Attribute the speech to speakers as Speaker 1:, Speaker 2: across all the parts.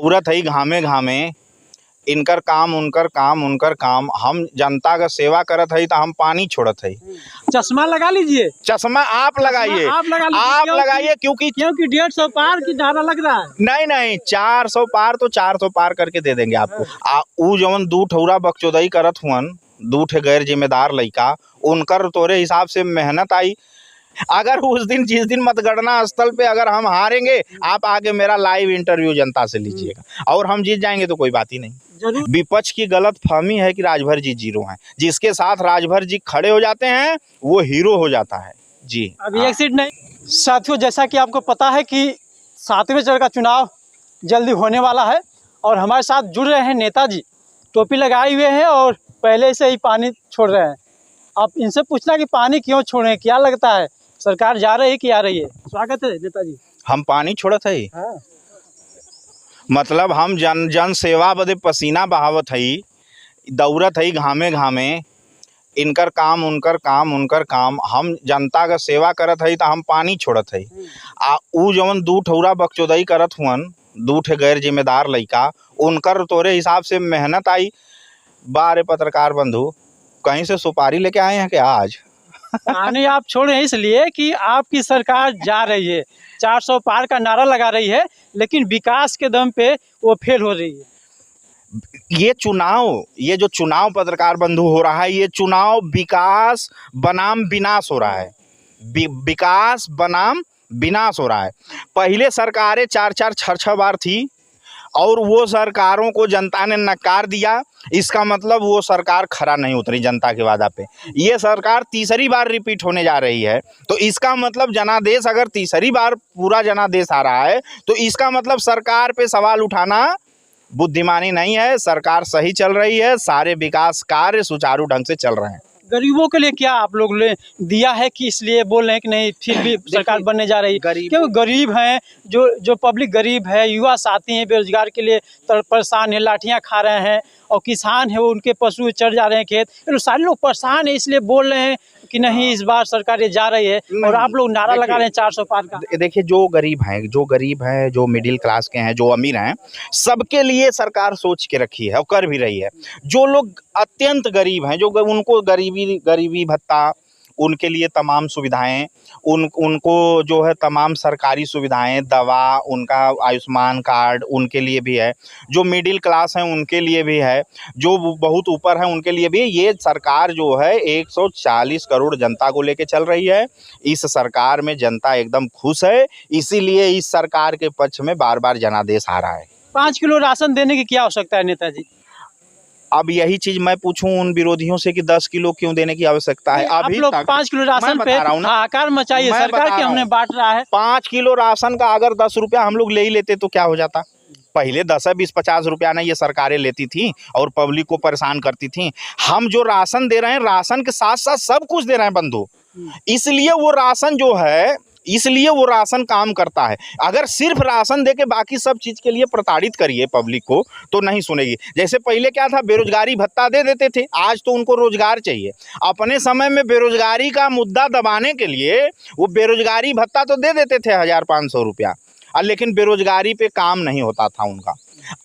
Speaker 1: जरूरत है घामे घामे, इनकर काम उनकर काम उनकर काम। हम जनता का सेवा करत है तो हम पानी छोड़त है।
Speaker 2: चश्मा लगा लीजिए।
Speaker 1: चश्मा आप लगाइए,
Speaker 2: आप
Speaker 1: लगाइए क्योंकि
Speaker 2: 150 पार की धारा लग रहा है।
Speaker 1: नहीं 400 पार तो 400 पार करके दे देंगे आपको। ऊ जवन दू ठौरा बकचोदई करत हुअन, दू ठे गैर जिम्मेदार लइका, उनकर तोरे हिसाब से मेहनत आई। अगर उस दिन जिस दिन मतगणना स्थल पे अगर हम हारेंगे, आप आगे मेरा लाइव इंटरव्यू जनता से लीजिएगा, और हम जीत जाएंगे तो कोई बात ही नहीं। विपक्ष की गलत फहमी है कि राजभर जी जीरो हैं। जिसके साथ राजभर जी खड़े हो जाते हैं वो हीरो हो जाता है जी।
Speaker 2: अभी एक सीट नहीं। साथियों, जैसा कि आपको पता है कि 7वें चरण का चुनाव जल्दी होने वाला है और हमारे साथ जुड़ रहे हैं नेताजी। टोपी लगाए हुए हैं और पहले से ही पानी छोड़ रहे हैं। आप इनसे पूछना कि पानी क्यों छोड़ रहे हैं, क्या लगता है सरकार जा रही है कि आ रही है? स्वागत है नेताजी।
Speaker 1: हम पानी छोड़त है।
Speaker 2: हाँ।
Speaker 1: मतलब हम जन सेवा बदे पसीना बहावत है, दौड़त है घामे घामे, इनकर काम उनकर काम उनकर काम। हम जनता का सेवा करत है तो हम पानी छोड़त है। ऊ जवन दू ठौरा बकचोदई करत हुअन, दू ठे गैर जिम्मेदार लइका, उनकर तोरे हिसाब से मेहनत आई। बारे पत्रकार बंधु, कहीं से सुपारी लेके आए हैं क्या आज?
Speaker 2: पानी आप छोड़ रहे हैं इसलिए कि आपकी सरकार जा रही है, 400 पार का नारा लगा रही है, लेकिन विकास के दम पे वो फेल हो रही है।
Speaker 1: ये जो चुनाव पत्रकार बंधु हो रहा है, ये चुनाव विकास बनाम विनाश हो रहा है। विकास बनाम विनाश हो रहा है। पहले सरकारें 4-4 6-6 बार थी और वो सरकारों को जनता ने नकार दिया। इसका मतलब वो सरकार खरा नहीं उतरी जनता के वादा पे। ये सरकार तीसरी बार रिपीट होने जा रही है, तो इसका मतलब जनादेश, अगर तीसरी बार पूरा जनादेश आ रहा है तो इसका मतलब सरकार पे सवाल उठाना बुद्धिमानी नहीं है। सरकार सही चल रही है, सारे विकास कार्य सुचारू ढंग से चल रहे हैं।
Speaker 2: गरीबों के लिए क्या आप लोग ने दिया है कि इसलिए बोल रहे हैं कि नहीं फिर भी सरकार बनने जा रही है? क्यों गरीब हैं, जो पब्लिक गरीब है, युवा साथी हैं, बेरोजगार के लिए परेशान है, लाठियां खा रहे हैं, और किसान है वो उनके पशु चढ़ जा रहे हैं खेत, तो सारे लोग परेशान है, इसलिए बोल रहे हैं कि नहीं इस बार सरकार ये जा रही है, और आप लोग नारा लगा रहे हैं 400 पार का।
Speaker 1: देखिए, जो गरीब हैं, जो मिडिल क्लास के हैं, जो अमीर हैं, सबके लिए सरकार सोच के रखी है और कर भी रही है। जो लोग अत्यंत गरीब हैं, जो उनको गरीबी भत्ता, उनके लिए तमाम सुविधाएं, उनको जो है तमाम सरकारी सुविधाएं, दवा, उनका आयुष्मान कार्ड उनके लिए भी है। जो मिडिल क्लास हैं उनके लिए भी है, जो बहुत ऊपर हैं उनके लिए भी। ये सरकार जो है 140 करोड़ जनता को लेके चल रही है। इस सरकार में जनता एकदम खुश है, इसीलिए इस सरकार के पक्ष में बार बार जनादेश आ रहा है।
Speaker 2: 5 किलो राशन देने की क्या आवश्यकता है नेताजी?
Speaker 1: अब यही चीज मैं पूछूं उन विरोधियों से कि 10 किलो क्यों देने की आवश्यकता है? अभी
Speaker 2: आप लोग 5 किलो राशन पे हाहाकार मचाइए, सरकार के हमने बांट रहा है।
Speaker 1: 5 किलो राशन का अगर 10 रुपया हम लोग ले ही लेते तो क्या हो जाता? पहले 10, 20, 50 रुपया ना ये सरकारें लेती थी और पब्लिक को परेशान करती थी। हम जो राशन दे रहे हैं, राशन के साथ साथ सब कुछ दे रहे हैं बंधु। इसलिए वो राशन काम करता है। अगर सिर्फ राशन देके बाकी सब चीज के लिए प्रताड़ित करिए पब्लिक को तो नहीं सुनेगी। जैसे पहले क्या था, बेरोजगारी भत्ता दे देते थे, आज तो उनको रोजगार चाहिए। अपने समय में बेरोजगारी का मुद्दा दबाने के लिए वो बेरोजगारी भत्ता तो दे देते थे 1500 रुपया, लेकिन बेरोजगारी पे काम नहीं होता था उनका।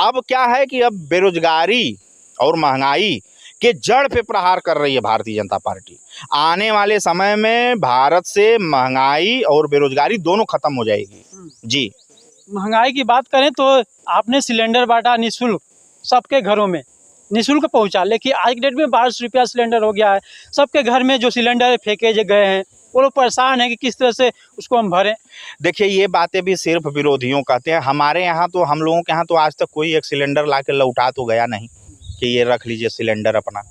Speaker 1: अब क्या है कि अब बेरोजगारी और महंगाई के जड़ पे प्रहार कर रही है भारतीय जनता पार्टी। आने वाले समय में भारत से महंगाई और बेरोजगारी दोनों खत्म हो जाएगी जी।
Speaker 2: महंगाई की बात करें तो आपने सिलेंडर बांटा निःशुल्क, सबके घरों में निःशुल्क पहुंचा, लेकिन आज की डेट में 1200 रुपया सिलेंडर हो गया है। सबके घर में जो सिलेंडर फेंके गए हैं वो लोग परेशान है कि किस तरह से उसको हम भरें।
Speaker 1: देखिए, ये बातें भी सिर्फ विरोधियों कहते हैं। हमारे यहाँ तो, हम लोगों के यहाँ तो आज तक कोई एक सिलेंडर ला के लौटा तो गया नहीं कि ये रख लीजिए सिलेंडर अपना।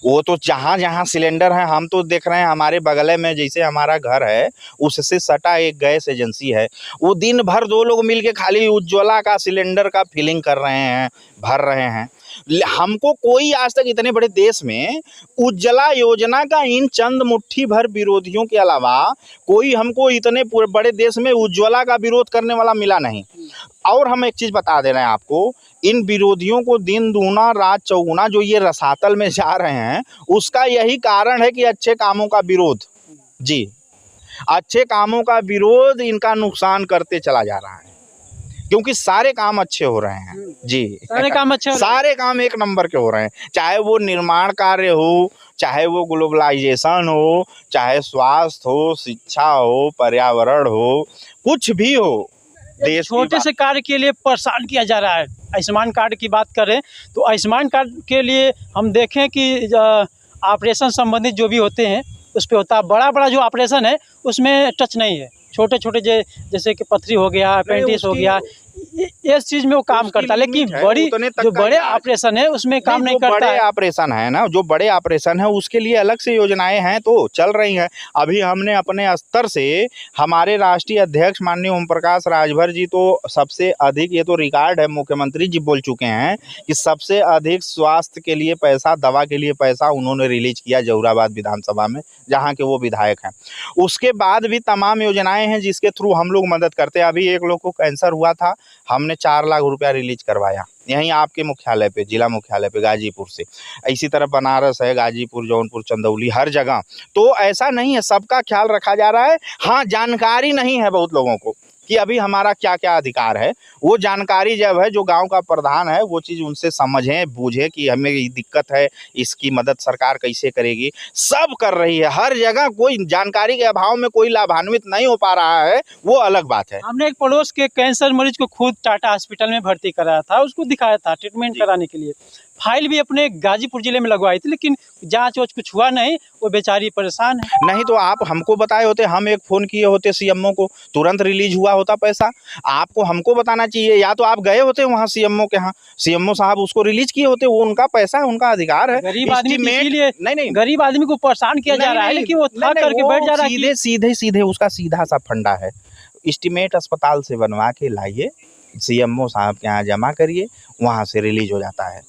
Speaker 1: वो तो जहाँ जहाँ सिलेंडर है, हम तो देख रहे हैं हमारे बगल में, जैसे हमारा घर है उससे सटा एक गैस एजेंसी है, वो दिन भर 2 लोग मिलके खाली उज्ज्वला का सिलेंडर का फिलिंग कर रहे हैं, भर रहे हैं। हमको कोई आज तक इतने बड़े देश में उज्ज्वला योजना का इन चंद मुट्ठी भर विरोधियों के अलावा कोई हमको इतने बड़े देश में उज्ज्वला का विरोध करने वाला मिला नहीं। और हम एक चीज़ बता दे रहे हैं आपको, इन विरोधियों को दिन दूना रात चौगुना जो ये रसातल में जा रहे हैं, उसका यही कारण है कि अच्छे कामों का विरोध जी, अच्छे कामों का विरोध इनका नुकसान करते चला जा रहा है। क्योंकि सारे काम अच्छे हो रहे हैं जी।
Speaker 2: सारे काम अच्छे हो रहे हैं।
Speaker 1: सारे काम एक नंबर के हो रहे हैं, चाहे वो निर्माण कार्य हो, चाहे वो ग्लोबलाइजेशन हो, चाहे स्वास्थ्य हो, शिक्षा हो, पर्यावरण हो, कुछ भी हो। देश की
Speaker 2: छोटे से कार्य के लिए परेशान किया जा रहा है। आयुष्मान कार्ड की बात करें तो आयुष्मान कार्ड के लिए हम देखें कि ऑपरेशन संबंधित जो भी होते हैं उस पर होता है, बड़ा बड़ा जो ऑपरेशन है उसमें टच नहीं है। छोटे छोटे जैसे कि पथरी हो गया, अपेंडिक्स हो गया, इस चीज में वो काम करता है, लेकिन बड़ी जो बड़े ऑपरेशन है उसमें काम नहीं करता
Speaker 1: बड़े
Speaker 2: है।
Speaker 1: ऑपरेशन है ना, जो बड़े ऑपरेशन है उसके लिए अलग से योजनाएं हैं तो चल रही हैं। अभी हमने अपने स्तर से हमारे राष्ट्रीय अध्यक्ष माननीय ओम प्रकाश राजभर जी तो सबसे अधिक, ये तो रिकॉर्ड है, मुख्यमंत्री जी बोल चुके हैं कि सबसे अधिक स्वास्थ्य के लिए पैसा, दवा के लिए पैसा उन्होंने रिलीज किया जहुराबाद विधानसभा में, जहाँ के वो विधायक हैं। उसके बाद भी तमाम योजनाएं हैं जिसके थ्रू हम लोग मदद करते हैं। अभी एक लोग को कैंसर हुआ था, हमने 4 लाख रुपया रिलीज करवाया यहीं आपके मुख्यालय पे, जिला मुख्यालय पे गाजीपुर से। इसी तरह बनारस है, गाजीपुर, जौनपुर, चंदौली, हर जगह। तो ऐसा नहीं है, सबका ख्याल रखा जा रहा है। हाँ, जानकारी नहीं है बहुत लोगों को कि अभी हमारा क्या क्या अधिकार है। वो जानकारी जब है, जो गांव का प्रधान है वो चीज़ उनसे समझें, बूझे कि हमें ये दिक्कत है, इसकी मदद सरकार कैसे करेगी। सब कर रही है, हर जगह। कोई जानकारी के अभाव में कोई लाभान्वित नहीं हो पा रहा है, वो अलग बात है।
Speaker 2: हमने एक पड़ोस के कैंसर मरीज को खुद टाटा हॉस्पिटल में भर्ती कराया था, उसको दिखाया था ट्रीटमेंट कराने के लिए। फाइल भी अपने गाजीपुर जिले में लगवाई थी, लेकिन जांच वाच कुछ हुआ नहीं, वो बेचारी परेशान है।
Speaker 1: नहीं तो आप हमको बताए होते, हम एक फ़ोन किए होते सीएमओ को, तुरंत रिलीज हुआ होता पैसा। आपको हमको बताना चाहिए, या तो आप गए होते वहाँ सीएमओ के यहाँ, सीएमओ साहब उसको रिलीज किए होते। वो उनका पैसा है, उनका अधिकार है।
Speaker 2: गरीब आदमी के लिए
Speaker 1: नहीं,
Speaker 2: गरीब आदमी को परेशान किया जा रहा है, लेकिन वो थक करके बैठ जा रहा है।
Speaker 1: सीधे उसका सीधा सा फंडा है, एस्टीमेट अस्पताल से बनवा के लाइए, सीएमओ साहब के यहाँ जमा करिए, वहाँ से रिलीज हो जाता है।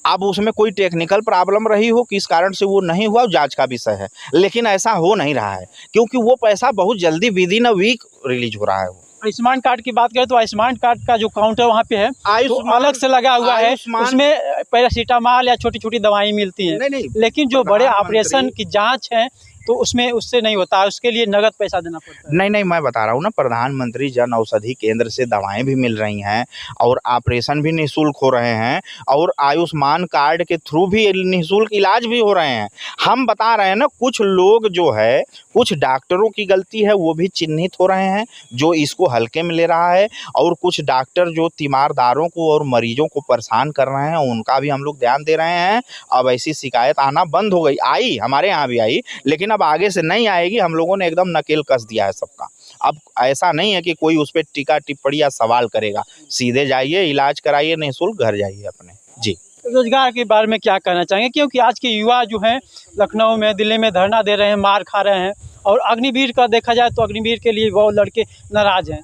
Speaker 1: अब उसमें कोई टेक्निकल प्रॉब्लम रही हो, किस कारण से वो नहीं हुआ, जांच का विषय है, लेकिन ऐसा हो नहीं रहा है क्योंकि वो पैसा बहुत जल्दी विदिन अ वीक रिलीज हो रहा है।
Speaker 2: आयुष्मान कार्ड की बात करें तो आयुष्मान कार्ड का जो काउंटर वहाँ पे है तो अलग से लगा हुआ है, उसमें पैरासीटामॉल या छोटी छोटी दवाई मिलती हैं।
Speaker 1: नहीं,
Speaker 2: लेकिन जो बड़े ऑपरेशन की जांच है तो उसमें उससे नहीं होता है, उसके लिए नगद पैसा देना पड़ता है।
Speaker 1: नहीं, मैं बता रहा हूँ ना, प्रधानमंत्री जन औषधि केंद्र से दवाएं भी मिल रही हैं और ऑपरेशन भी निःशुल्क हो रहे हैं, और आयुष्मान कार्ड के थ्रू भी निःशुल्क इलाज भी हो रहे हैं। हम बता रहे हैं ना, कुछ लोग जो है, कुछ डॉक्टरों की गलती है, वो भी चिन्हित हो रहे हैं जो इसको हल्के में ले रहा है, और कुछ डॉक्टर जो तीमारदारों को और मरीजों को परेशान कर रहे हैं उनका भी हम लोग ध्यान दे रहे हैं। अब ऐसी शिकायत आना बंद हो गई, आई हमारे यहाँ भी आई, लेकिन अब आगे से नहीं आएगी। हम लोगों ने एकदम नकेल कस दिया है सबका। अब ऐसा नहीं है कि कोई उस पर टीका टिप्पणी या सवाल करेगा, सीधे जाइए, इलाज कराइए, निःशुल्क घर जाइए अपने। जी,
Speaker 2: रोजगार के बारे में क्या कहना चाहेंगे, क्योंकि आज के युवा जो हैं लखनऊ में, दिल्ली में धरना दे रहे हैं, मार खा रहे हैं, और अग्निवीर का देखा जाए तो अग्निवीर के लिए वो लड़के नाराज हैं।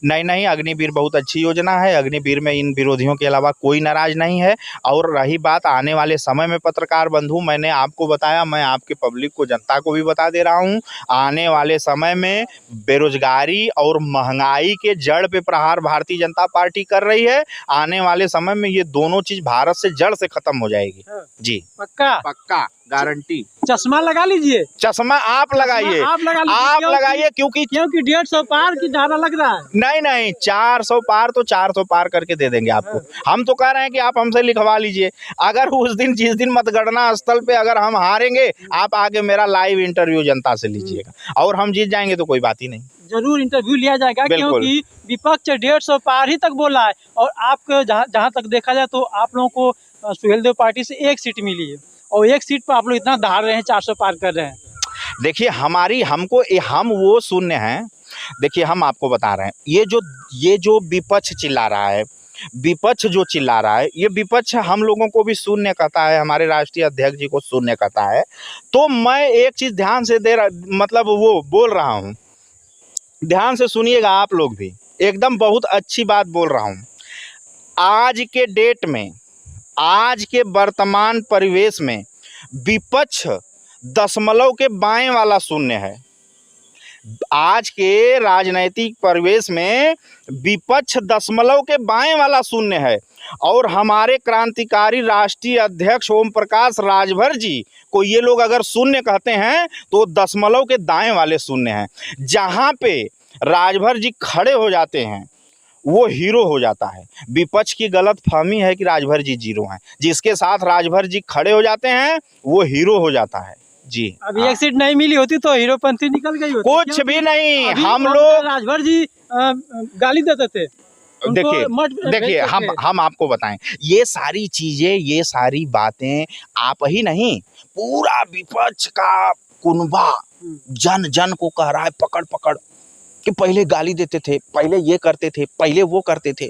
Speaker 1: नहीं, अग्निवीर बहुत अच्छी योजना है। अग्निवीर में इन विरोधियों के अलावा कोई नाराज नहीं है। और रही बात आने वाले समय में, पत्रकार बंधु, मैंने आपको बताया, मैं आपके पब्लिक को, जनता को भी बता दे रहा हूँ, आने वाले समय में बेरोजगारी और महंगाई के जड़ पे प्रहार भारतीय जनता पार्टी कर रही है। आने वाले समय में ये दोनों चीज भारत से जड़ से खत्म हो जाएगी। जी, पक्का गारंटी।
Speaker 2: चश्मा लगा लीजिए,
Speaker 1: चश्मा आप लगाइए,
Speaker 2: आप
Speaker 1: लगाइए, क्योंकि
Speaker 2: 150 पार की धारा लग रहा है।
Speaker 1: नहीं, 400 पार तो 400 पार करके दे देंगे आपको। हम तो कह रहे हैं कि आप हमसे लिखवा लीजिए। अगर उस दिन, जिस दिन मतगणना स्थल पे अगर हम हारेंगे, आप आके मेरा लाइव इंटरव्यू जनता से लीजिएगा, और हम जीत जाएंगे तो कोई बात ही नहीं।
Speaker 2: जरूर इंटरव्यू लिया जाएगा, क्योंकि विपक्ष 150 पार ही तक बोला है, और आपको जहाँ तक देखा जाए तो आप लोगों को सुहेलदेव पार्टी से 1 सीट मिली है, और 1 सीट पर आप लोग इतना दहाड़ रहे हैं, 400 पार कर रहे हैं।
Speaker 1: देखिए, हम वो शून्य हैं। देखिए, हम आपको बता रहे हैं, ये जो विपक्ष चिल्ला रहा है, विपक्ष जो चिल्ला रहा है, ये विपक्ष हम लोगों को भी शून्य कहता है, हमारे राष्ट्रीय अध्यक्ष जी को शून्य कहता है। तो मैं एक चीज ध्यान से वो बोल रहा हूँ, ध्यान से सुनिएगा आप लोग भी, एकदम बहुत अच्छी बात बोल रहा हूँ। आज के डेट में, आज के वर्तमान परिवेश में विपक्ष दशमलव के बाएं वाला शून्य है। आज के राजनीतिक परिवेश में विपक्ष दशमलव के बाएं वाला शून्य है, और हमारे क्रांतिकारी राष्ट्रीय अध्यक्ष ओम प्रकाश राजभर जी को ये लोग अगर शून्य कहते हैं तो दशमलव के दाएं वाले शून्य हैं। जहां पे राजभर जी खड़े हो जाते हैं वो हीरो हो जाता है। विपक्ष की गलत फहमी है कि राजभर जी जीरो हैं, जिसके साथ राजभर जी खड़े हो जाते हैं वो हीरो हो जाता है जी।
Speaker 2: अभी एक सीट नहीं मिली होती तो हीरोपंथी निकल गई होती।
Speaker 1: कुछ भी नहीं,
Speaker 2: अभी
Speaker 1: हम
Speaker 2: वो
Speaker 1: लोग
Speaker 2: राजभर जी गाली देते थे।
Speaker 1: देखिए हम आपको बताएं, ये सारी चीजें, ये सारी बातें आप ही नहीं, पूरा विपक्ष का कुनबा जन जन को कह रहा है पकड़ पकड़ कि पहले गाली देते थे, पहले ये करते थे, पहले वो करते थे।